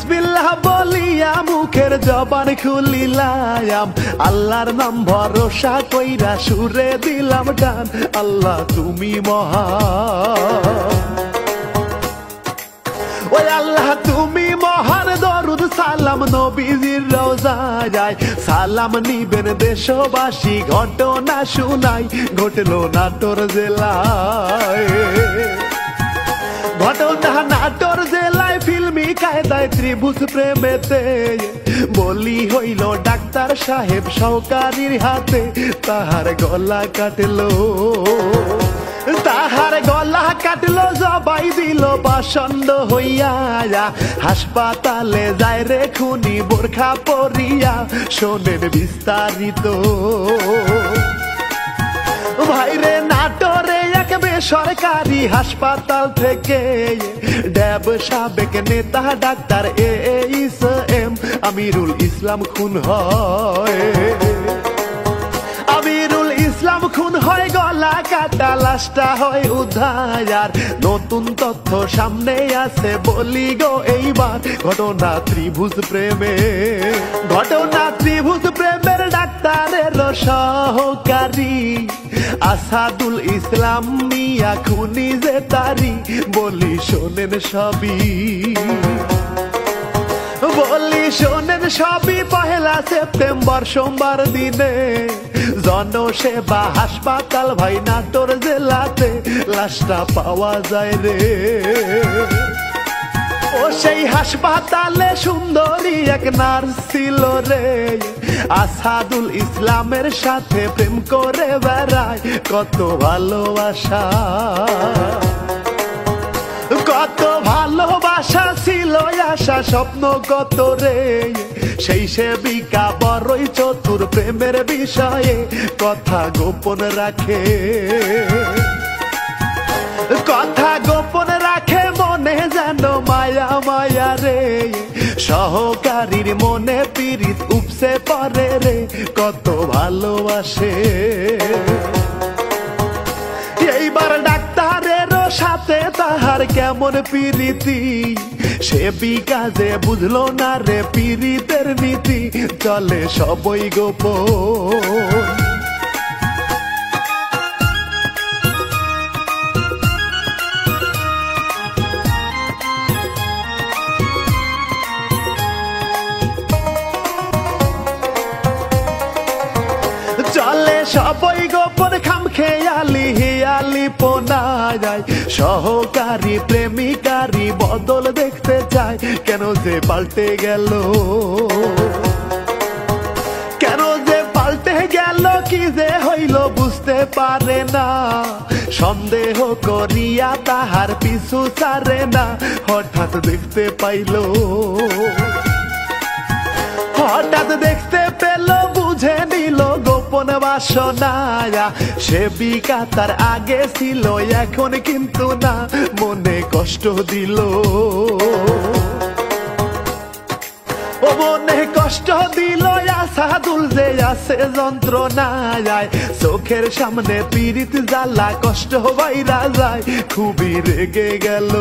বিসমিল্লাহ বলিয়া মুখের জবান খুলিলাম, আল্লাহর নাম ভরসা কইরা সুরে দিলাম গান। আল্লাহ তুমি মহান, ওই আল্লাহ তুমি মহান। দরুদ সালাম নবীজির রওজায়, সালাম নিবেন দেশবাসী। ঘটনা শুনাই ঘটলো নাটোর জেলায়, ঘটনা নাটোর জেলায় ফিল্মি কায়দায় ত্রিভুজ প্রেমেতে বলি হইল ডাক্তার সাহেব সহকারীর হাতে। তাহার গলা কাটলো, তাহার গলা কাটলো, জবাই দিল বাসন্দ হইয়া। হাসপাতালে যায় রে খুনি বোরখা পরিয়া, শোনেন বিস্তারিত। ভাইরে নাটোরে এক বেসরকারি হাসপাতাল থেকে ড্যাব সাবেক নেতা ডাক্তার ASM আমিরুল ইসলাম খুন হয়। আমিরুল ইসলাম খুন হয়, গলা কাটা লাশটা হয় উদ্ধার। নতুন তথ্য সামনে আছে বলি গো এইবার, ঘটনা ত্রিভুজ প্রেমে, ঘটনা ত্রিভুজ প্রেমের ডাক্তারের সহকারী আসাদুল ইসলাম মিয়া খুনি যে তারি। বলি শোনেন সবই, বলি শোনেন সবই। 1 সেপ্টেম্বর সোমবার দিনে জনসেবা হাসপাতাল ভাই নাটোর জেলাতে লাশটা পাওয়া যায় রে। ও সেই হাসপাতালে সুন্দরী এক নার্স ছিল রে, আসাদুল ইসলামের সাথে প্রেম করে বেড়ায়। কত ভালোবাসা, কত ভালোবাসা ছিল, আশা স্বপ্ন কত রে। সেই সেবিকা বড়ই চতুর, প্রেমের বিষয়ে কথা গোপন রাখে, কথা গোপন রাখে। মনে যেন মায়া মায়া রে, সহকারীর মনে পীড়িত উপসে পড়ে রে। কত ভালোবাসে, এইবার ডাক্তারেরও সাথে তাহার কেমন পীড়িতি। সেবিকা যে বুঝলো না রে পীড়িতের নীতি, চলে সবই গোপন। চলে সবই গোপন, খাম খেয়ালি হিয়ালি পোনা যায়। সহকারী প্রেমিকারি বদল দেখতে চায়, কেন যে পাল্টে গেল, কেন যে পাল্টে গেল। কি যে হইল বুঝতে পারে না, সন্দেহ করিয়া তাহার পিছু ছাড়ে না। হঠাৎ দেখতে পাইল, হঠাৎ দেখতে পেল, বুঝে নিল গোপন বাসনা। সেবিকা তার আগে ছিল, এখন কিন্তু না, মনে কষ্ট দিল, ও মনে কষ্ট দিল। আসাদুল যে আছে যন্ত্রণায়, চোখের সামনে পীড়িত জ্বালা, কষ্ট বাইরা যায়, খুবই রেগে গেল।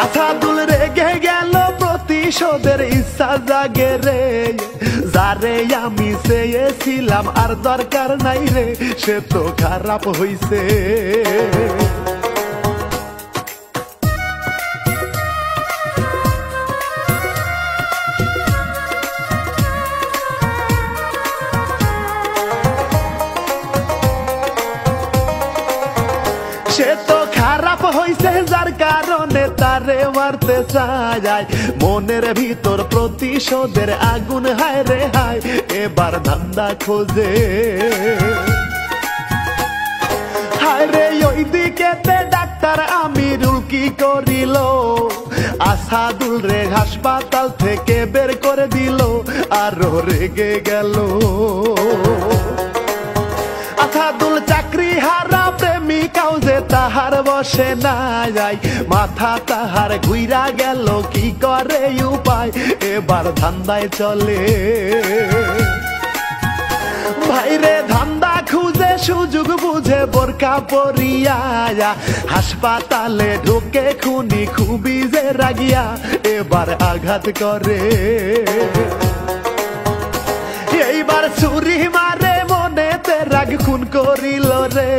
আসাদুল রেগে গেল, প্রতিশোধের ইচ্ছা জাগে রে। যারে আমি চেয়েছিলাম আর দরকার নাই রে, সে তো খারাপ হইছে। সে তো খারাপ হইছে, যার কারণে তারে মারতে চায়। মনের ভিতর প্রতিশোধের আগুন, হায় রে হায়, এবার ধান্দা খোঁজে। হায় রে ওই দিকেতে ডাক্তার আমিরুল কি করিল, আসাদুল রে হাসপাতাল থেকে বের করে দিল। আরো রেগে গেল, আসাদুল চাকরি হারা প্রেমিক কাউজে তাহার বসে না যায়, মাথা তাহার ঘুইরা গেল কি করে উপায়, এবার ধান্দায় চলে ভাইরে ধান্দা খুঁজে সুযোগ বুঝে বোরকা পরিয়া, হাসপাতালে ঢুকে খুনি খুবই যে রাগিয়া, এবার আঘাত করে এইবার ছুরি মারে মনেতে রাগ খুন করিল রে,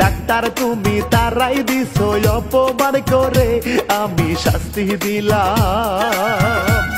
ডাক্তার তুমি তারাই দিছো অপমান করে, আমি শাস্তি দিলাম।